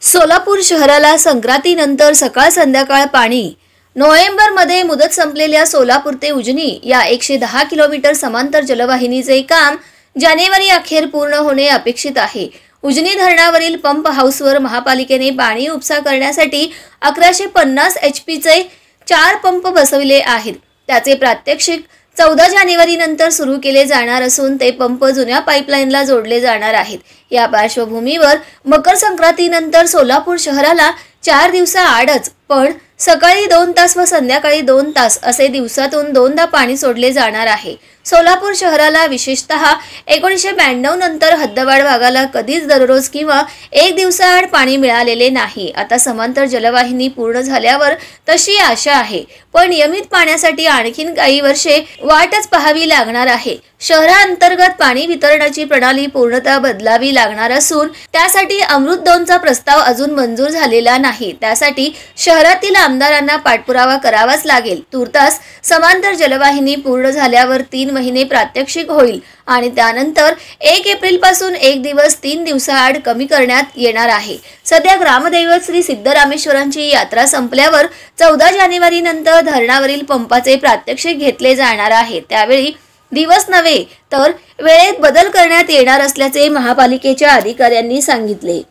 सोलापूर शहराला संक्रांतीनंतर सकाळ संध्याकाळ पाणी। नोव्हेंबरमध्ये मुदत संपलेल्या सोलापूर ते उजनी या 110 किलोमीटर समांतर जलवाहिनीचे काम जानेवारी अखेर पूर्ण होणे अपेक्षित आहे। उजनी धरणावरील पंप हाऊसवर महापालिकेने पाणी उपसा करण्यासाठी 1150 HP चे 4 पंप बसविले आहेत। त्याचे प्रात्यक्षिक 14 जानेवारी नंतर सुरू केले जाणार असून ते पंप जुन्या पाईपलाईनला जोडले जाणार आहेत। या पार्श्वभूमीवर मकर संक्रांतीनंतर सोलापूर शहराला 4 दिवसाआडच पण सकाळी 2 तास व संध्याकाळी 2 तास असे दिवसातून 2दा पाणी सोडले जाणार आहे। सोलापूर शहराला विशेषतः 1992 नंतर हद्दवाढ भागाला कधीच दररोज किंवा एक दिवसाआड पाणी मिळालेले नाही। आता समांतर जलवाहिनी पूर्ण झाल्यावर तशी आशा आहे, पण नियमित पाण्यासाठी आणखीन काही वर्षे वाटच पाहावी लागणार आहे। शहरांतर्गत पाणी वितरणाची प्रणाली पूर्णतः बदलावी लागणार असून त्यासाठी अमृत 2चा प्रस्ताव अजून मंजूर झालेला नाही। त्यासाठी शहरातील आमदारांना पाठपुरावा करावाच लागेल। तुर्तास समांतर जलवाहिनी पूर्ण झाल्यावर 3 महिने प्रात्यक्षिक होईल आणि त्यानंतर 1 एप्रिल पासून 1 दिवस 3 दिवसाआड कमी करण्यात येणार आहे। सध्या ग्रामदैवत श्री सिद्धरामेश्वरांची यात्रा संपल्यावर 14 जानेवारी नंतर धरणावरील पंपाचे प्रात्यक्षिक घेतले जाणार आहे। त्यावेळी दिवस नव्हे तर वेळेत बदल करण्यात येणार असल्याचे महापालिकेच्या अधिकाऱ्यांनी सांगितले।